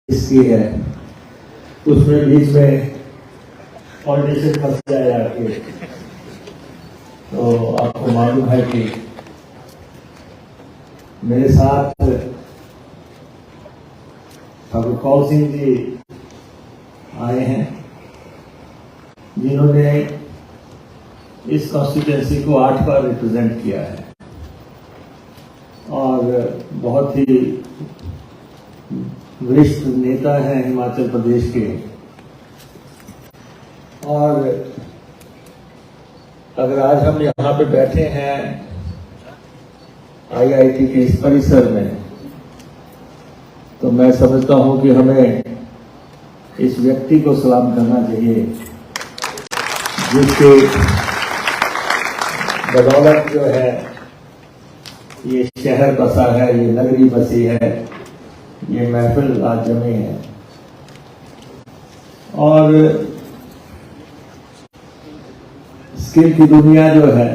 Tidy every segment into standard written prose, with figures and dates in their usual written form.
इसकी है, उसमें बीच में पॉलिटिशियन फंस जाए आके। तो आपको मालूम है कि मेरे साथ ठाकुर कौल सिंह जी आए हैं, जिन्होंने इस कॉन्स्टिट्यूएंसी को 8 बार रिप्रेजेंट किया है और बहुत ही वरिष्ठ नेता हैं हिमाचल प्रदेश के। और अगर आज हम यहाँ पे बैठे हैं आईआईटी के इस परिसर में, तो मैं समझता हूं कि हमें इस व्यक्ति को सलाम करना चाहिए, जिसके बदौलत जो है ये शहर बसा है, ये नगरी बसी है, ये महफिल आज जमी है। और स्किल की दुनिया जो है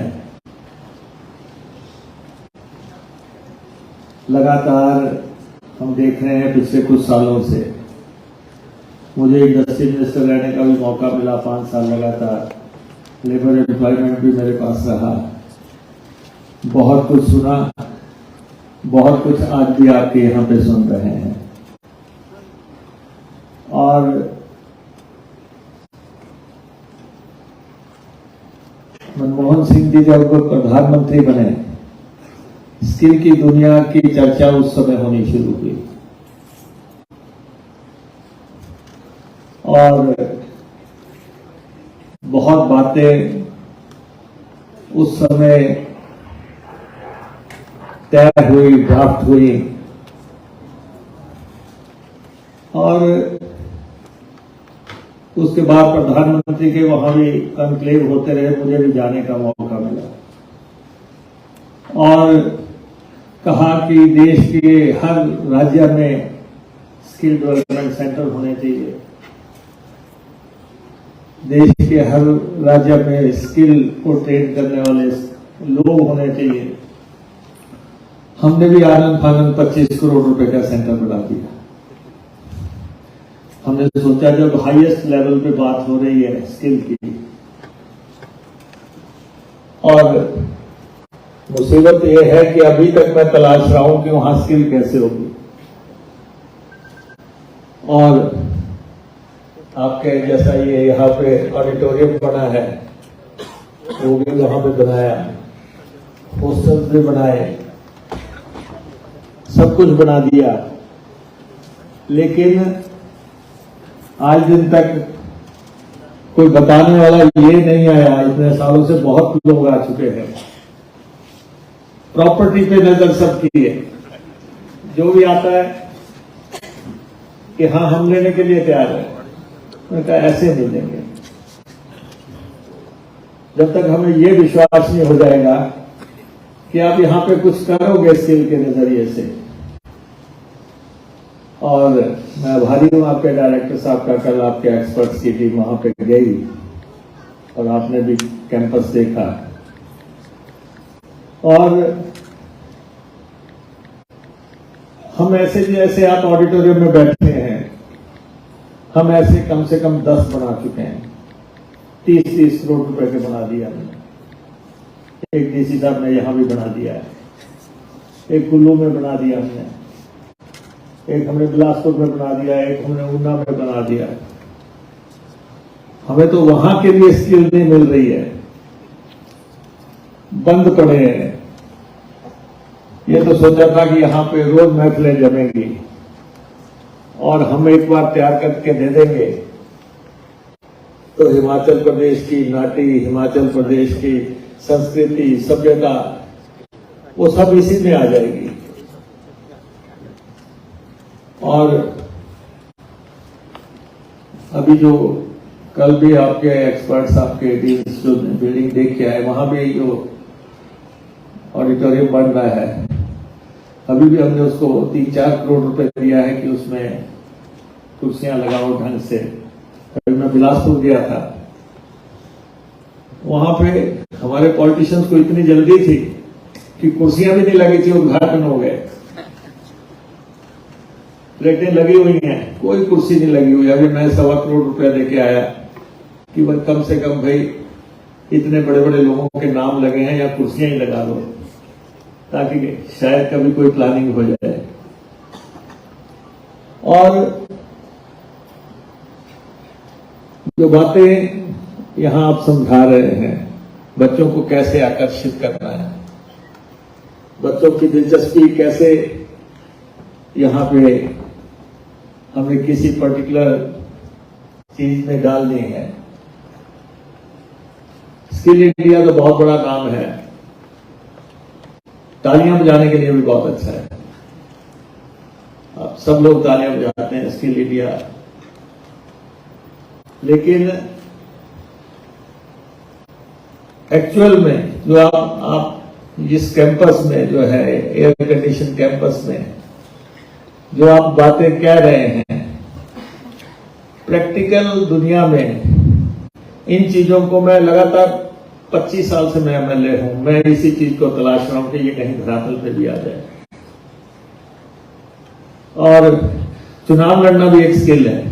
लगातार हम देख रहे हैं पिछले कुछ सालों से। मुझे इंडस्ट्री मिनिस्टर रहने का भी मौका मिला, 5 साल लगातार लेबर एम्प्लॉयमेंट भी मेरे पास रहा। बहुत कुछ सुना, बहुत कुछ आज भी आपके यहाँ पे सुन रहे हैं। और मनमोहन सिंह जी जब प्रधानमंत्री बने, स्किल की दुनिया की चर्चा उस समय होनी शुरू हुई और बहुत बातें उस समय तय हुई, ड्राफ्ट हुई और उसके बाद प्रधानमंत्री के वहां भी कॉन्क्लेव होते रहे, मुझे भी जाने का मौका मिला और कहा कि देश के हर राज्य में स्किल डेवलपमेंट सेंटर होने चाहिए, देश के हर राज्य में स्किल को ट्रेन करने वाले लोग होने चाहिए। हमने भी आनंद फानंद 25 करोड़ रुपए का सेंटर बना दिया। हमने सोचा जब हाईएस्ट लेवल पे बात हो रही है स्किल की, और मुसीबत यह है कि अभी तक मैं तलाश रहा हूं कि वहां स्किल कैसे होगी। और आपके जैसा ये यहाँ पे ऑडिटोरियम बना है, वो भी वहां पे बनाया, हॉस्टल्स भी बनाए, सब कुछ बना दिया, लेकिन आज दिन तक कोई बताने वाला ये नहीं आया। इतने सालों से बहुत लोग आ चुके हैं, प्रॉपर्टी पे नजर सबकी है, जो भी आता है कि हाँ हम लेने के लिए तैयार है, मैंने कहा ऐसे नहीं देंगे। जब तक हमें ये विश्वास नहीं हो जाएगा कि आप यहां पे कुछ करोगे स्किल के नजरिए से। और मैं आभारी हूं आपके डायरेक्टर साहब का, कल आपके एक्सपर्ट्स की टीम वहां पे गई और आपने भी कैंपस देखा। और हम ऐसे जैसे आप ऑडिटोरियम में बैठे हैं, हम ऐसे कम से कम 10 बना चुके हैं। 30-30 करोड़ रुपए के बना दिया हमने। एक डीसी साहब ने यहां भी बना दिया है, एक कुल्लू में बना दिया हमने, एक हमने बिलासपुर में बना दिया, एक हमने ऊना में बना दिया। हमें तो वहां के लिए स्किल नहीं मिल रही है, बंद पड़े हैं। ये तो सोचा था कि यहां पे रोज महफिलें जमेंगी और हम एक बार तैयार करके दे देंगे तो हिमाचल प्रदेश की नाटी, हिमाचल प्रदेश की संस्कृति, सभ्यता, वो सब इसी में आ जाएगी। और अभी जो कल भी आपके एक्सपर्ट्स, आपके टीम्स जो बिल्डिंग देख के आए, वहां भी जो ऑडिटोरियम बन रहा है, अभी भी हमने उसको 3-4 करोड़ रुपए दिया है कि उसमें कुर्सियां लगाओ ढंग से। अभी मैं बिलासपुर गया था, वहां पे हमारे पॉलिटिशियंस को इतनी जल्दी थी कि कुर्सियां भी नहीं लगी थी, उद्घाटन हो गए। प्लेटें लगी हुई हैं, कोई कुर्सी नहीं लगी हुई। अभी मैं 1.25 करोड़ रुपया लेके आया कि वह कम से कम भाई इतने बड़े बड़े लोगों के नाम लगे हैं या कुर्सियां ही लगा दो, ताकि शायद कभी कोई प्लानिंग हो जाए। और जो बातें यहां आप समझा रहे हैं, बच्चों को कैसे आकर्षित करना है, बच्चों की दिलचस्पी कैसे यहां पे हमें किसी पर्टिकुलर चीज में डालनी है। स्किल इंडिया तो बहुत बड़ा काम है, तालियां बजाने के लिए भी बहुत अच्छा है। आप सब लोग तालियां बजाते हैं स्किल इंडिया, लेकिन एक्चुअल में जो आप इस कैंपस में जो है एयर कंडीशन कैंपस में जो आप बातें कह रहे हैं, प्रैक्टिकल दुनिया में इन चीजों को मैं लगातार 25 साल से मैं एमएलए हूं, मैं इसी चीज को तलाश रहा हूं कि ये कहीं धरातल पे भी आ जाए। और चुनाव लड़ना भी एक स्किल है।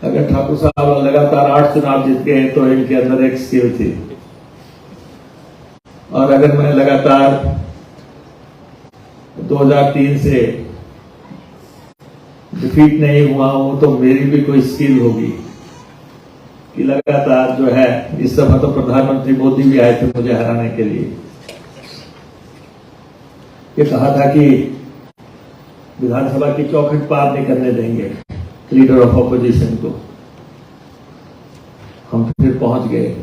अगर ठाकुर साहब लगातार 8 चुनाव जीत गए तो इनके अंदर एक स्किल थी, और अगर मैं लगातार 2003 से डिफीट नहीं हुआ हूं तो मेरी भी कोई स्किल होगी कि लगातार जो है, इस दफा तो प्रधानमंत्री मोदी भी आए थे मुझे हराने के लिए। ये कहा था कि विधानसभा की चौखट पार नहीं करने देंगे लीडर ऑफ ऑपोजिशन को। हम फिर पहुंच गए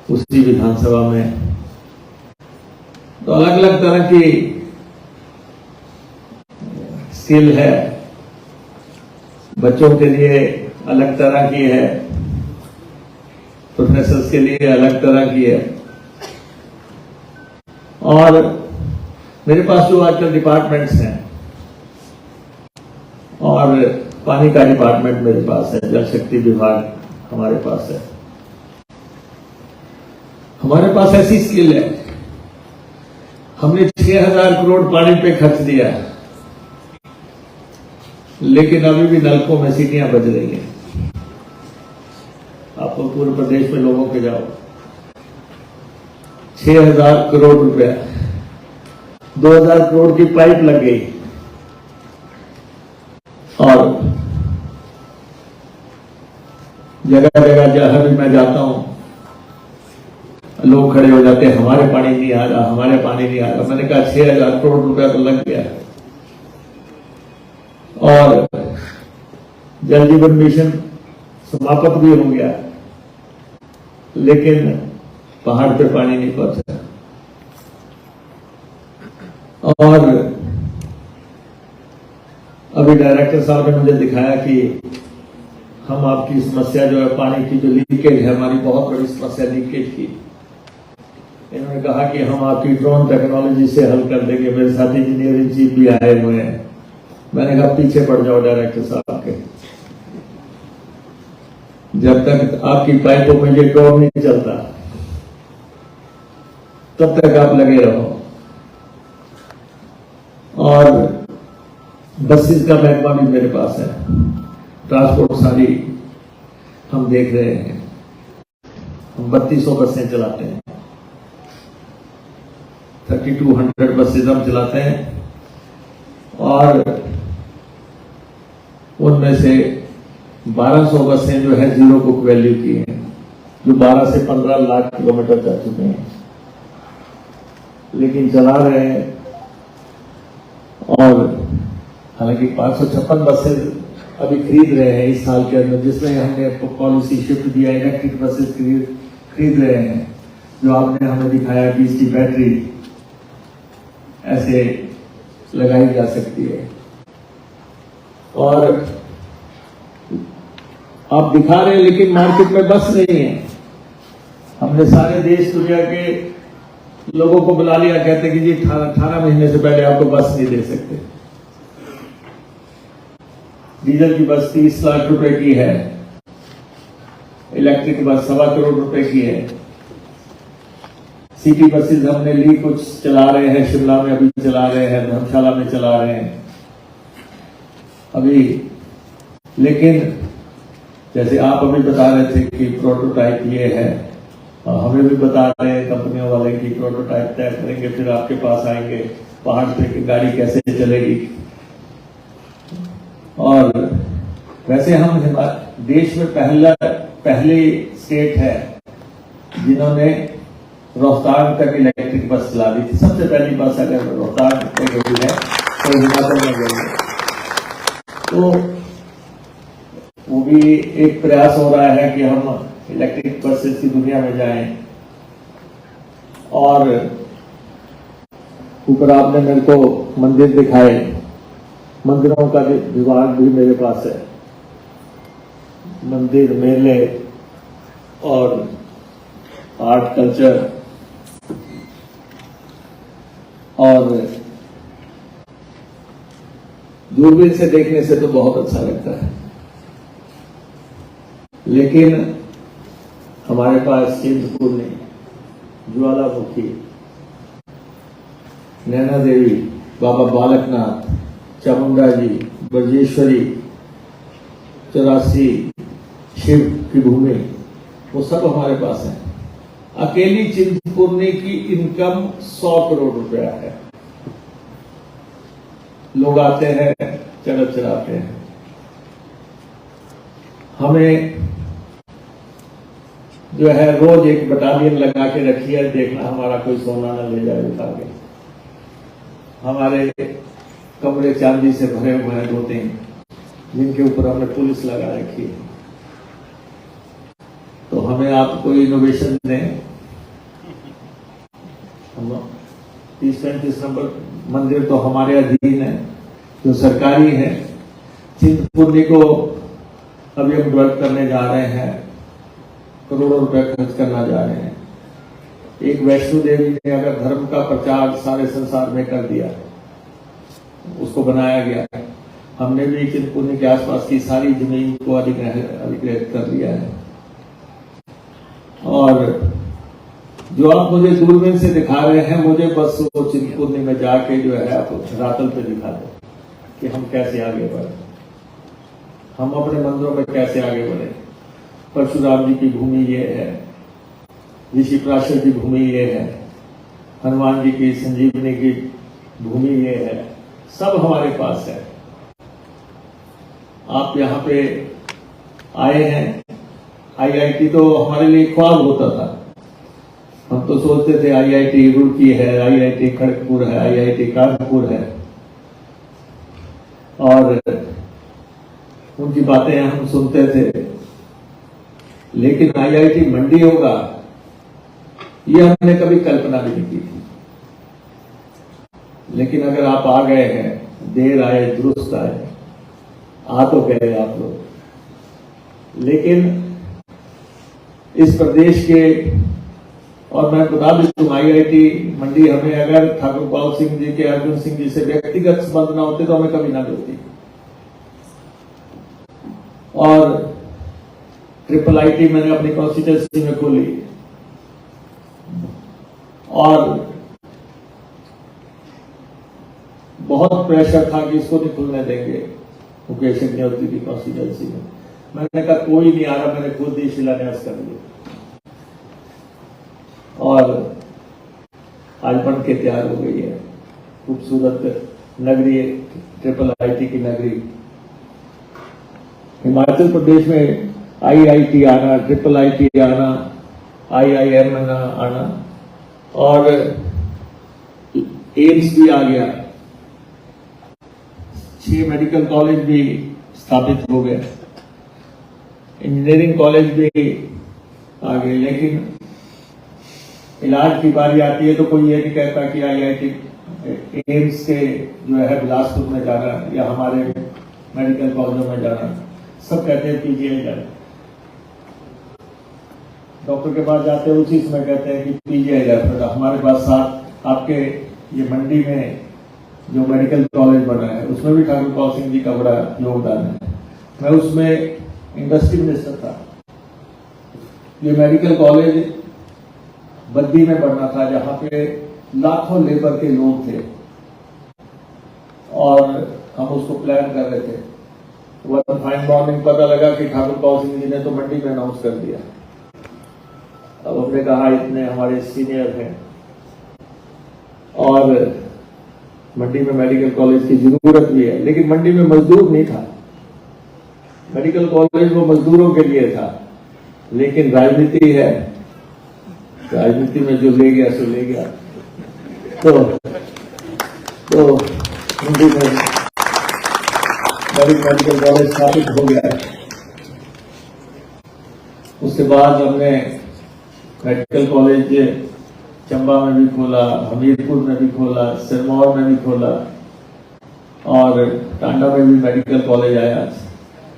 उसी विधानसभा में। तो अलग अलग तरह की स्किल है, बच्चों के लिए अलग तरह की है, प्रोफेसर्स के लिए अलग तरह की है। और मेरे पास जो आजकल डिपार्टमेंट्स हैं, और पानी का डिपार्टमेंट मेरे पास है, जल शक्ति विभाग हमारे पास है, हमारे पास ऐसी स्किल है, हमने 6000 करोड़ पानी पे खर्च दिया है, लेकिन अभी भी नलकों में सीटियां बज रही हैं। आप तो पूरे प्रदेश में लोगों के जाओ, 6000 करोड़ रुपया, 2000 करोड़ की पाइप लग गई, और जगह जगह जहां भी मैं जाता हूं लोग खड़े हो जाते हैं, हमारे पानी नहीं आ रहा, हमारे पानी नहीं आ रहा। मैंने कहा 6000 करोड़ रुपया तो लग गया, और जल जीवन मिशन समाप्त भी हो गया, लेकिन पहाड़ पे पानी नहीं पहुंचा। और अभी डायरेक्टर साहब ने मुझे दिखाया कि हम आपकी समस्या जो है पानी की जो लीकेज है, हमारी बहुत बड़ी समस्या लीकेज की, इन्होंने कहा कि हम आपकी ड्रोन टेक्नोलॉजी से हल कर देंगे। मेरे साथ इंजीनियर इन चीफ भी आए हुए हैं। मैंने कहा पीछे पड़ जाओ डायरेक्टर साहब के, जब तक आपकी पाइपों में ये ड्रोन नहीं चलता तब तक आप लगे रहो। और बसेस का महकमा भी मेरे पास है, ट्रांसपोर्ट सारी हम देख रहे हैं, हम 3200 बसें चलाते हैं, 3200 बसेज हम चलाते हैं, और उनमें से 1200 बसें जो है जीरो बुक वैल्यू की हैं, जो 12 से 15 लाख किलोमीटर जा चुके हैं, लेकिन चला रहे हैं। और हालांकि 556 बसें अभी खरीद रहे हैं इस साल के अंदर, जिसमें हमने पॉलिसी शिफ्ट दिया, इलेक्ट्रिक बसेस खरीद रहे हैं, जो आपने हमें दिखाया कि इसकी बैटरी ऐसे लगाई जा सकती है। और आप दिखा रहे हैं, लेकिन मार्केट में बस नहीं है। हमने सारे देश दुनिया के लोगों को बुला लिया, कहते कि जी 18 महीने से पहले आपको बस नहीं दे सकते। डीजल की बस 30 लाख रुपए की है, इलेक्ट्रिक बस 1.25 करोड़ रुपए की है, सिटी बसेस हमने ली, कुछ चला रहे हैं, शिमला में अभी चला रहे हैं, धर्मशाला में चला रहे हैं अभी। लेकिन जैसे आप अभी बता रहे थे कि प्रोटोटाइप ये है, और हमें भी बता रहे हैं कंपनियों वाले कि प्रोटोटाइप तय करेंगे, फिर आपके पास आएंगे पहाड़ पे कि गाड़ी कैसे चलेगी। और वैसे हम देश में पहली स्टेट है जिन्होंने रोहतांग तक इलेक्ट्रिक बस चला दी थी। सबसे पहली बस अगर रोहतांग तक गई है तो हिमाचल में गई है। तो वो भी एक प्रयास हो रहा है कि हम इलेक्ट्रिक बसेस की दुनिया में जाएं। और ऊपर आपने मेरे को मंदिर दिखाए, मंदिरों का विभाग भी मेरे पास है, मंदिर, मेले और आर्ट कल्चर। और दूरबीन से देखने से तो बहुत अच्छा लगता है, लेकिन हमारे पास चिंतपूर्णी, ज्वालामुखी, नैना देवी, बाबा बालकनाथ, चामुंडा जी, ब्रजेश्वरी, 84 शिव की भूमि, वो सब हमारे पास है। अकेली चिंतपूर्णी की इनकम 100 करोड़ रुपया है। लोग आते हैं, चढ़ चढ़ाते हैं। हमें जो है रोज एक बटालियन लगा के रखी है, देखना हमारा कोई सोना न ले जाए उठा के। हमारे कमरे चांदी से भरे हुए हैं 2-3, जिनके ऊपर हमने पुलिस लगा रखी है। तो हमें आप कोई इनोवेशन दें। हम 30-35 नंबर मंदिर तो हमारे अधीन है, जो सरकारी है। चिंतपूर्णी को अभी हम डेवलप करने जा रहे हैं, करोड़ों रुपए खर्च करना जा रहे हैं। एक वैष्णो देवी ने अगर धर्म का प्रचार सारे संसार में कर दिया, उसको बनाया गया, हमने भी चिंतपूर्णी के आसपास की सारी जमीन को अधिग्रहित कर लिया है। और जो आप मुझे दूरबीन से दिखा रहे हैं, मुझे बस वो चिंतपूर्णी में जाके जो है आप रातल पे दिखा दो कि हम कैसे आगे बढ़े, हम अपने मंदिरों में कैसे आगे बढ़े। परशुराम जी की भूमि ये है, ऋषि पराशर की भूमि ये है, हनुमान जी की संजीवनी की भूमि ये है, सब हमारे पास है। आप यहाँ पे आए हैं, आईआईटी तो हमारे लिए ख्वाब होता था। हम तो सोचते थे आईआईटी रुड़की है, आईआईटी खड़गपुर है, आईआईटी कानपुर है, और उनकी बातें हम सुनते थे। लेकिन आईआईटी मंडी होगा, ये हमने कभी कल्पना भी नहीं की थी। लेकिन अगर आप आ गए हैं, देर आए दुरुस्त आए, आ तो गए आप लोग। लेकिन इस प्रदेश के, और मैं बता दूं, आईआईटी मंडी हमें अगर ठाकुर पाल सिंह जी के, अर्जुन सिंह जी से व्यक्तिगत संबंध ना होते तो हमें कभी ना मिलती। और IIIT मैंने अपनी कॉन्स्टिट्यूंसी में खोली, और बहुत प्रेशर था कि इसको नहीं खुलने देंगे मुकेश अग्निहोत्री की कॉन्स्टिट्यूंसी में। मैंने कहा कोई नहीं आ रहा, मैंने खुद ही शिलान्यास कर लिया, और आज बन के तैयार हो गई है खूबसूरत नगरी, IIIT की नगरी। हिमाचल प्रदेश में IIT आना, IIIT आना, IIM आना, और एम्स भी आ गया, 6 मेडिकल कॉलेज भी स्थापित हो गए, इंजीनियरिंग कॉलेज भी आ गए। लेकिन इलाज की बारी आती है तो कोई ये नहीं कहता कि IIT एम्स के जो है बिलासपुर में जाना या हमारे मेडिकल कॉलेजों में जाना, सब कहते हैं PGI जाना। डॉक्टर के पास जाते हैं, उसी समय कहते हैं कि PGI रेफर। हमारे पास साथ आपके ये मंडी में जो मेडिकल कॉलेज बना है, उसमें भी ठाकुर पाल सिंह जी का बड़ा योगदान है। मैं उसमें इंडस्ट्री मिनिस्टर था। ये मेडिकल कॉलेज बद्दी में बढ़ना था, जहां पे लाखों लेबर के लोग थे और हम उसको प्लान कर रहे थे। वन फाइन मॉर्निंग पता लगा कि ठाकुर पाल सिंह जी ने तो मंडी में अनाउंस कर दिया। अब हमने कहा इतने हमारे सीनियर हैं और मंडी में मेडिकल कॉलेज की जरूरत भी है, लेकिन मंडी में मजदूर नहीं था। मेडिकल कॉलेज वो मजदूरों के लिए था, लेकिन राजनीति है, राजनीति में जो ले गया सो ले गया। तो मंडी में मेडिकल कॉलेज स्थापित हो गया। उसके बाद हमने मेडिकल कॉलेज चंबा में भी खोला, हमीरपुर में भी खोला, सिरमौर में भी खोला और टांडा में भी मेडिकल कॉलेज आया।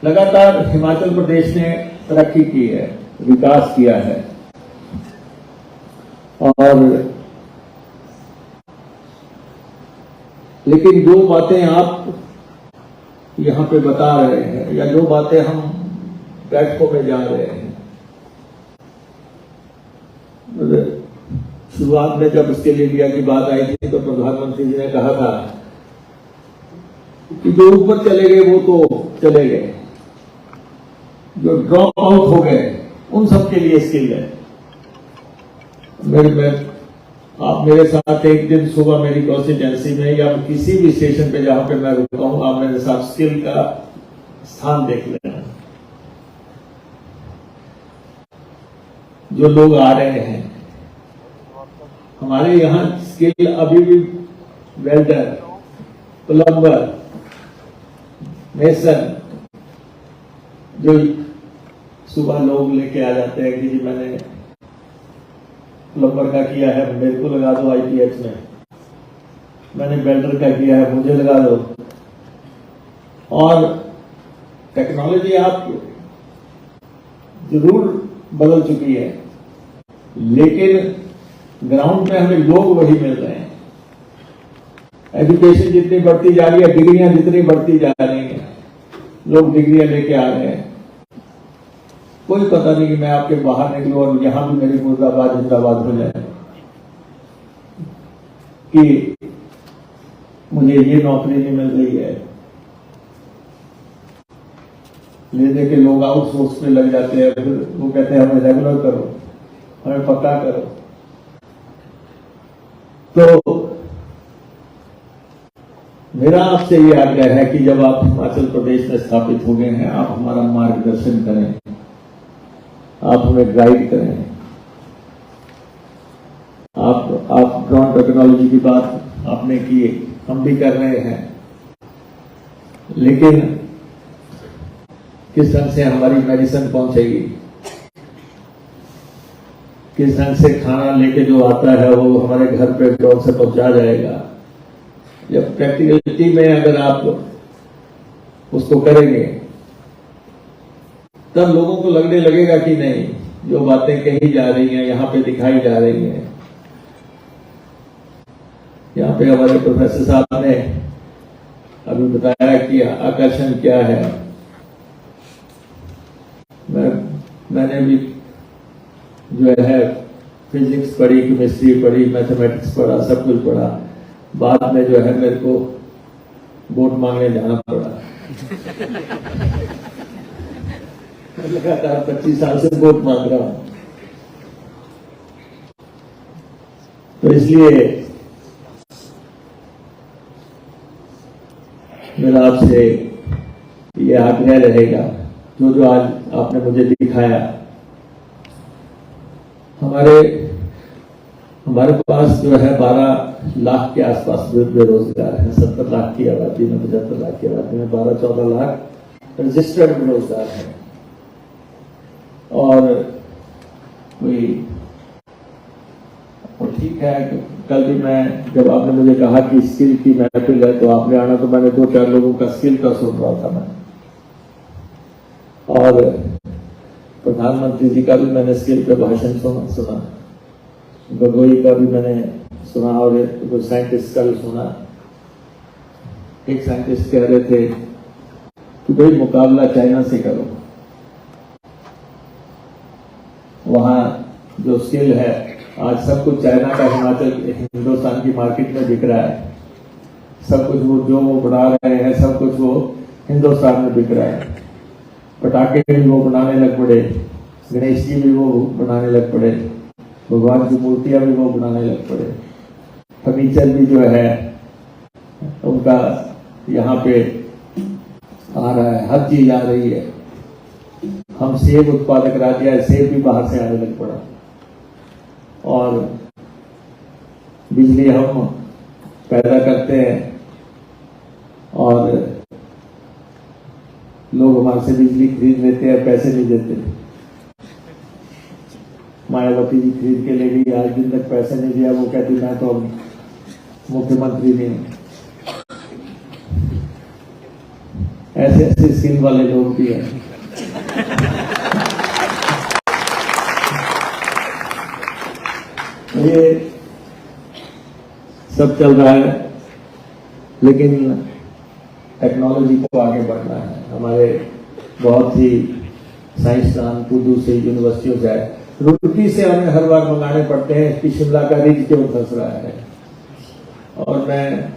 लगातार हिमाचल प्रदेश ने तरक्की की है, विकास किया है। और लेकिन जो बातें आप यहां पे बता रहे हैं या जो बातें हम बैठकों में जा रहे हैं, शुरुआत में जब स्किल इंडिया की बात आई थी तो प्रधानमंत्री जी ने कहा था कि जो ऊपर चले गए वो तो चले गए, जो ड्रॉप आउट हो गए उन सबके लिए स्किल है। आप मेरे साथ एक दिन सुबह मेरी कॉन्स्टिट्यूएंसी में या किसी भी स्टेशन पे जहां पे मैं रुकता हूं, आप मेरे साथ स्किल का स्थान देख लेना। जो लोग आ रहे हैं हमारे यहां स्किल अभी भी वेल्डर, प्लम्बर, मेसन, जो सुबह लोग लेके आ जाते हैं कि जी मैंने प्लम्बर का किया है, मेरे को लगा दो आईपीएच में, मैंने वेल्डर का किया है, मुझे लगा दो। और टेक्नोलॉजी आप जरूर बदल चुकी है, लेकिन ग्राउंड पे हमें लोग वही मिल रहे हैं। एजुकेशन जितनी बढ़ती जा रही है, डिग्रियां जितनी बढ़ती जा रही हैं, लोग डिग्रियां लेके आ रहे हैं। कोई पता नहीं कि मैं आपके बाहर निकलूं और यहां भी मेरी मुर्दाबाद जिंदाबाद हो जाए कि मुझे ये नौकरी नहीं मिल रही है। ले दे के लोग आउटसोर्स में लग जाते हैं, फिर वो कहते हैं हमें रेगुलर करो, हमें पक्का करो। तो मेरा आपसे ये आग्रह है कि जब आप हिमाचल प्रदेश में स्थापित हो गए हैं, आप हमारा मार्गदर्शन करें, आप हमें गाइड करें। आप ड्रोन टेक्नोलॉजी की बात आपने की, हम भी कर रहे हैं, लेकिन किस ढंग से हमारी मेडिसिन पहुंचेगी, किस ढंग से खाना लेके जो आता है वो हमारे घर पे ड्रोन से पहुंचा जाएगा। जब प्रैक्टिकलिटी में अगर आप उसको करेंगे तब लोगों को लगने लगेगा कि नहीं, जो बातें कही जा रही हैं यहां पे दिखाई जा रही हैं। यहां पे हमारे प्रोफेसर साहब ने अभी बताया कि आकर्षण क्या है। मैंने भी जो है फिजिक्स पढ़ी, केमिस्ट्री पढ़ी, मैथमेटिक्स पढ़ा, सब कुछ पढ़ा। बाद में जो है मेरे को वोट मांगने जाना पड़ा। लगातार 25 साल से वोट मांग रहा हूं, तो इसलिए मेरा आपसे ये आग्रह रहेगा, जो आज आपने मुझे दिखाया। हमारे पास जो है 12 लाख के आसपास बेरोजगार है। 70 लाख की आबादी में, 75 लाख की आबादी में 12-14 लाख रजिस्टर्ड बेरोजगार है। और ठीक है, कल भी मैं जब आपने मुझे कहा कि स्किल की महफिल है तो आपने आना, तो मैंने 2-4 लोगों का स्किल का सुन रहा था मैं, और प्रधानमंत्री जी का भी मैंने स्किल पे भाषण सुना, गगोई का भी मैंने सुना और कुछ साइंटिस्ट का भी सुना। एक साइंटिस्ट कह रहे थे कि भाई मुकाबला चाइना से करो, वहां जो स्किल है आज सब कुछ चाइना का हिमाचल हिंदुस्तान की मार्केट में बिक रहा है। सब कुछ वो जो वो बना रहे हैं सब कुछ वो हिंदुस्तान में बिक रहा है। पटाखे भी वो बनाने लग पड़े, गणेश जी भी वो बनाने लग पड़े, भगवान की मूर्तियां भी वो बनाने लग पड़े, फर्नीचर भी जो है उनका यहाँ पे आ रहा है, हर चीज आ रही है। हम सेब उत्पादक राज्य है, सेब भी बाहर से आने लग पड़ा। और बिजली हम पैदा करते हैं और लोग हमारे से बिजली खरीद लेते हैं, पैसे नहीं देते। मायावती जी खरीद के ले गई, आज दिन तक पैसे नहीं दिया। वो कहती मैं तो मुख्यमंत्री नहीं हूं। ऐसे ऐसे स्किल वाले लोग भी हैं। ये सब चल रहा है, लेकिन टेक्नोलॉजी को आगे बढ़ना है। हमारे बहुत ही साइंसदान पुदू से यूनिवर्सिटियों से आए, रुड़की से हमें हर बार मंगाने पड़ते हैं कि शिमला का रिज क्यों फंस रहा है। और मैं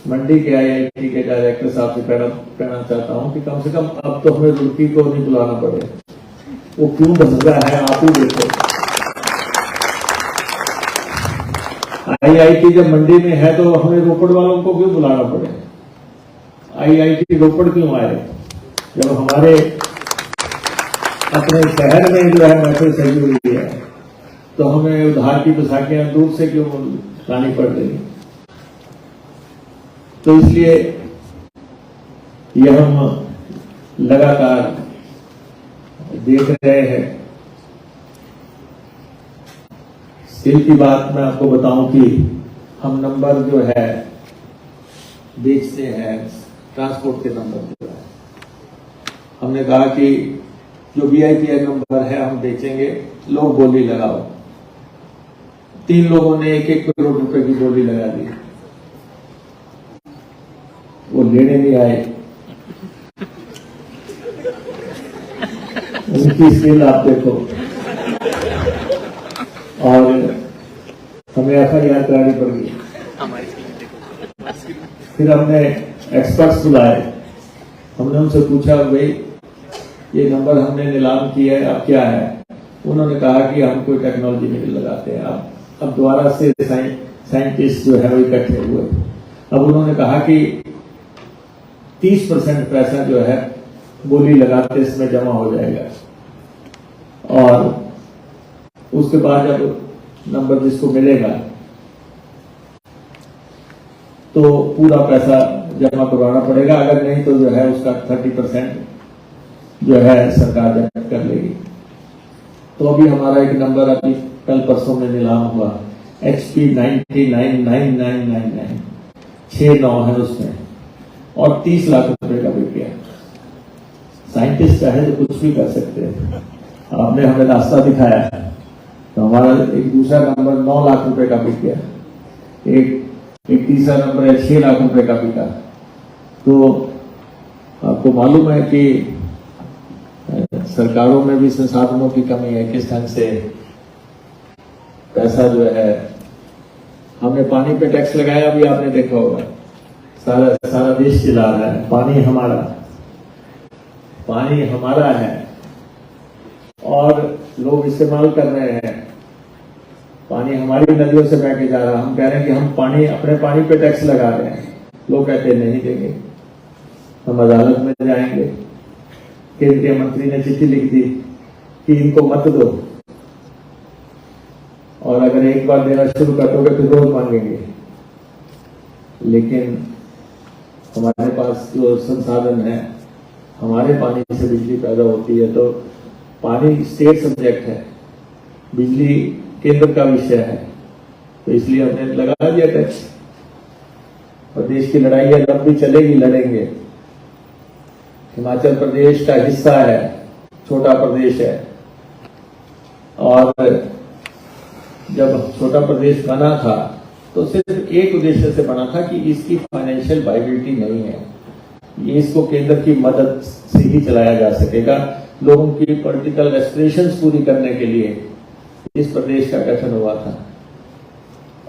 मंडी के IIT के डायरेक्टर साहब से कहना चाहता हूं कि कम से कम अब तो हमें रुड़की को नहीं बुलाना पड़े। वो क्यों फंस रहा है आप ही देखो। IIT जब मंडी में है तो हमें रोपड़ वालों को क्यों बुलाना पड़े। IIT रोपड़ क्यों आए जब हमारे अपने शहर में जो है मेट्रो सही हुई है, तो हमें उधार की बैसाखियां दूर से क्यों लानी पड़ रही। तो इसलिए यह हम लगातार देख रहे हैं। स्किल की बात मैं आपको बताऊं कि हम नंबर जो है बेचते हैं, ट्रांसपोर्ट के नंबर जो है, हमने कहा कि जो VIPI नंबर है हम बेचेंगे, लोग बोली लगाओ। 3 लोगों ने 1-1 करोड़ रुपए की बोली लगा दी। वो लेने नहीं आए। उनकी स्किल आप देखो। और हमें FIR करानी पड़ गई। फिर हमने एक्सपर्ट्स बुलाए, हमने उनसे पूछा भाई ये नंबर हमने नीलाम किया है, अब क्या है। उन्होंने कहा कि हम कोई टेक्नोलॉजी नहीं लगाते हैं। अब दोबारा से साइंटिस्ट जो है वो इकट्ठे हुए। अब उन्होंने कहा कि 30% पैसा जो है बोली लगाते इसमें जमा हो जाएगा, और उसके बाद जब नंबर जिसको मिलेगा तो पूरा पैसा जमा करवाना पड़ेगा। अगर नहीं तो जो है उसका 30% जो है सरकार जमा कर लेगी। तो अभी हमारा एक नंबर अभी कल परसों में नीलाम हुआ, HP 999999, 6 9 है उसमें, और 30 लाख रुपए का बिक गया। साइंटिस्ट चाहे तो कुछ भी कर सकते हैं। आपने हमें रास्ता दिखाया, तो हमारा एक दूसरा नंबर 9 लाख रुपए का बिक गया, एक तीसरा नंबर है 6 लाख रुपए का बिका। तो आपको मालूम है कि सरकारों में भी संसाधनों की कमी है। किस ढंग से पैसा जो है, हमने पानी पे टैक्स लगाया, अभी आपने देखा होगा, सारा देश चिल्ला रहा है पानी हमारा है, और लोग इस्तेमाल कर रहे हैं। पानी हमारी नदियों से बह के जा रहा है। हम कह रहे हैं कि हम अपने पानी पे टैक्स लगा रहे हैं। लोग कहते हैं नहीं देंगे, हम अदालत में जाएंगे। केंद्रीय मंत्री ने चिट्ठी लिख दी कि इनको मत दो, और अगर एक बार देना शुरू कर दोगे तो रोज मांगेंगे। लेकिन हमारे पास जो संसाधन है, हमारे पानी से बिजली पैदा होती है, तो पानी स्टेट सब्जेक्ट है, बिजली केंद्र का विषय है। तो इसलिए हमने लगा दिया टैक्स। और देश की लड़ाई है, लंबी चलेगी, लड़ेंगे। हिमाचल प्रदेश का हिस्सा है, छोटा प्रदेश है, और जब छोटा प्रदेश बना था तो सिर्फ एक उद्देश्य से बना था कि इसकी फाइनेंशियल वायबिलिटी नहीं है, ये इसको केंद्र की मदद से ही चलाया जा सकेगा। लोगों की पॉलिटिकल एस्पिरेशंस पूरी करने के लिए इस प्रदेश का गठन हुआ था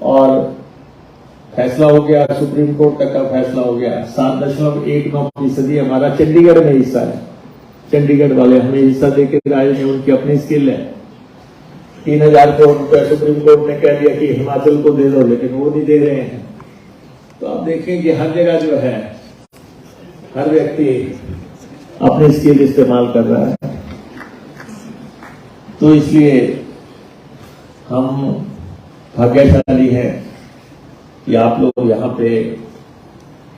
और फैसला हो गया, सुप्रीम कोर्ट तक का फैसला हो गया। 7.19% हमारा चंडीगढ़ में हिस्सा है। चंडीगढ़ वाले हमें हिस्सा देकर आए हैं, उनकी अपनी स्किल है। 3,000 करोड़ रुपए सुप्रीम कोर्ट ने कह दिया कि हिमाचल को दे दो, लेकिन वो नहीं दे रहे हैं। तो आप देखें कि हर जगह जो है हर व्यक्ति अपनी स्किल इस्तेमाल कर रहा है। तो इसलिए हम भाग्यशाली हैं कि आप लोग यहाँ पे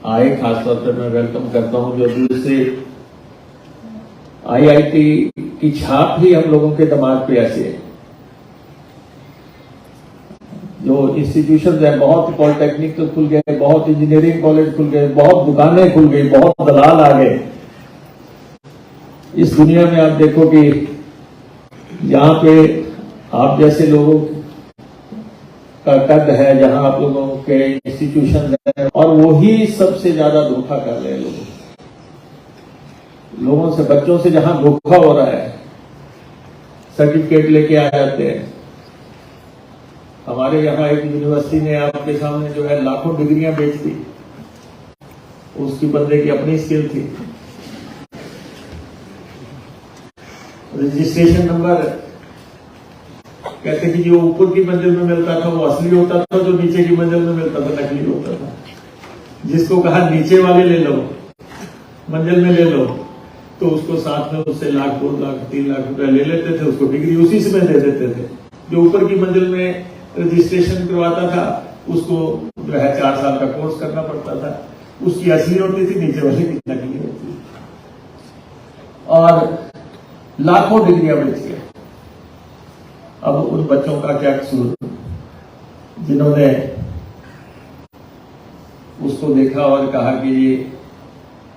आए। खासतौर पर मैं वेलकम करता हूं जो दूसरे आईआईटी की छाप ही हम लोगों के दिमाग पे ऐसे है। जो इंस्टीट्यूशन है, बहुत पॉलिटेक्निक तो खुल गए, बहुत इंजीनियरिंग कॉलेज खुल गए, बहुत दुकानें खुल गई, बहुत दलाल आ गए। इस दुनिया में आप देखो कि जहां पे आप जैसे लोगों का कद है, जहां आप लोगों के इंस्टीट्यूशन है, और वही सबसे ज्यादा धोखा कर रहे हैं लोगों से, बच्चों से जहां धोखा हो रहा है। सर्टिफिकेट लेके आ जाते हैं। हमारे यहाँ एक यूनिवर्सिटी ने आपके सामने जो है लाखों डिग्रियां बेच दी। उसकी बंदे की अपनी स्किल थी। रजिस्ट्रेशन नंबर कहते कि जो ऊपर की मंजिल में मिलता था वो असली होता था, जो नीचे की मंजिल में मिलता था नकली होता था। जिसको कहा नीचे वाले ले लो, मंजिल में ले लो, तो उसको साथ में उससे 1 लाख 2 लाख 3 लाख रुपए ले लेते थे, उसको डिग्री उसी से में दे देते थे। जो ऊपर की मंजिल में रजिस्ट्रेशन करवाता था उसको जो है 4 साल का कोर्स करना पड़ता था। उसकी असली होती थी, नीचे वाले की नकली होती थी, और लाखों डिग्रियां बेच गए। अब उन बच्चों का क्या कसूर जिन्होंने उसको देखा और कहा कि ये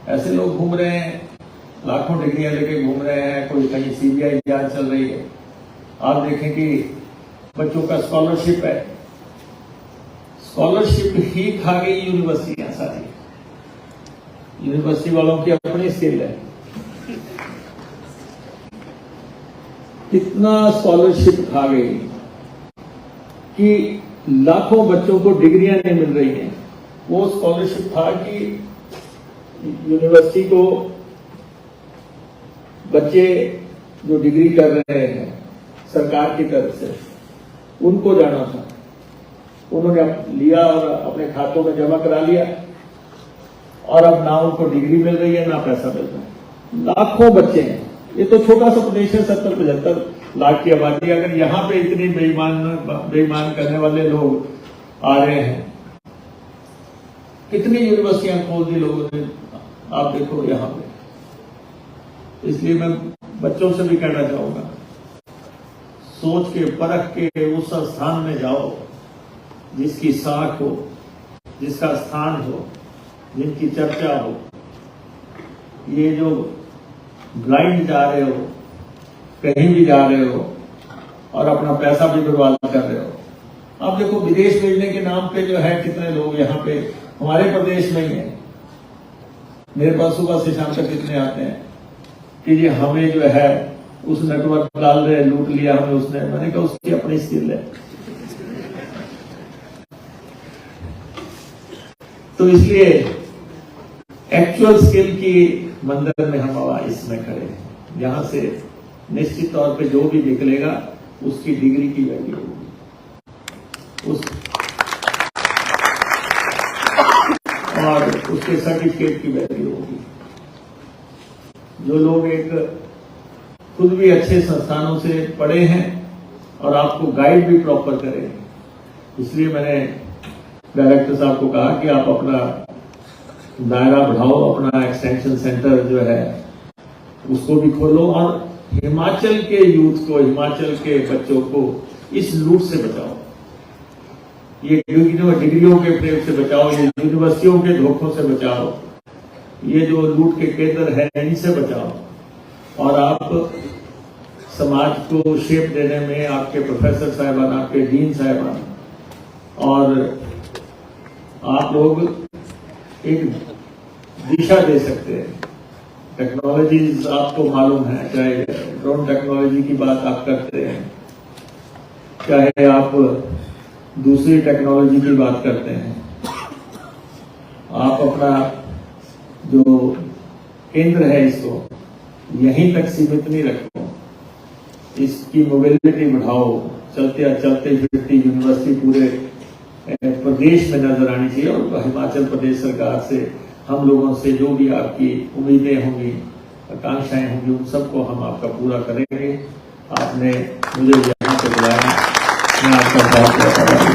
ऐसे लोग घूम रहे हैं, लाखों डिग्रियां लेके घूम रहे हैं, कोई कहीं सीबीआई जांच चल रही है। आप देखें कि बच्चों का स्कॉलरशिप है, स्कॉलरशिप ही खा गई यूनिवर्सिटियां सारी। यूनिवर्सिटी वालों की अपनी स्किल है। कितना स्कॉलरशिप खा गई कि लाखों बच्चों को डिग्रियां नहीं मिल रही हैं। वो स्कॉलरशिप था कि यूनिवर्सिटी को बच्चे जो डिग्री कर रहे हैं सरकार की तरफ से उनको जाना था। उन्होंने लिया और अपने खातों में जमा करा लिया, और अब ना उनको डिग्री मिल रही है ना पैसा मिल रहा है। लाखों बच्चे हैं। ये तो छोटा सा प्रदेश है, 70-75 लाख की आबादी। अगर यहां पे इतनी बेईमान करने वाले लोग आ रहे हैं, कितनी यूनिवर्सिटियां खोल दी लोगों ने, आप देखो यहां पे। इसलिए मैं बच्चों से भी कहना चाहूंगा, सोच के परख के उस स्थान में जाओ जिसकी साख हो, जिसका स्थान हो, जिनकी चर्चा हो। ये जो ब्लाइंड जा रहे हो, कहीं भी जा रहे हो और अपना पैसा भी बर्बाद कर रहे हो। आप देखो विदेश भेजने के नाम पे जो है कितने लोग यहाँ पे हमारे प्रदेश में ही है। मेरे पास सुबह से शाम तक कितने आते हैं कि ये हमें जो है उस नेटवर्क डाल रहे, लूट लिया हमें उसने। मैंने कहा उसकी अपनी स्किल है। तो इसलिए एक्चुअल स्किल की मंदिर में हम इसमें खड़े हैं। यहां से निश्चित तौर पे जो भी निकलेगा उसकी डिग्री की वैल्यू होगी, और उसके सर्टिफिकेट की वैल्यू होगी। जो लोग एक खुद भी अच्छे संस्थानों से पढ़े हैं और आपको गाइड भी प्रॉपर करें, इसलिए मैंने डायरेक्टर साहब को कहा कि आप अपना दायरा बढ़ाओ, अपना एक्सटेंशन सेंटर जो है उसको भी खोलो, और हिमाचल के यूथ को, हिमाचल के बच्चों को इस लूट से बचाओ। ये डिग्रियों के प्रेम से बचाओ, ये यूनिवर्सिटियों के धोखों से बचाओ, ये जो लूट के केंद्र है इनसे बचाओ। और आप समाज को शेप देने में आपके प्रोफेसर साहिबान, आपके डीन साहिबान और आप लोग एक दिशा दे सकते हैं। टेक्नोलॉजीज आपको मालूम है, चाहे ड्रोन टेक्नोलॉजी की बात आप करते हैं, चाहे आप दूसरी टेक्नोलॉजी की बात करते हैं, आप अपना जो केंद्र है इसको यहीं तक सीमित नहीं रखो, इसकी मोबिलिटी बढ़ाओ। चलते फिरती यूनिवर्सिटी पूरे प्रदेश में नजर आनी चाहिए और हिमाचल प्रदेश सरकार से, हम लोगों से जो भी आपकी उम्मीदें होंगी, आकांक्षाएं होंगी, उन सबको हम आपका पूरा करेंगे। आपने मुझे यहाँ पे बुलाया, मैं आपका बहुत बहुत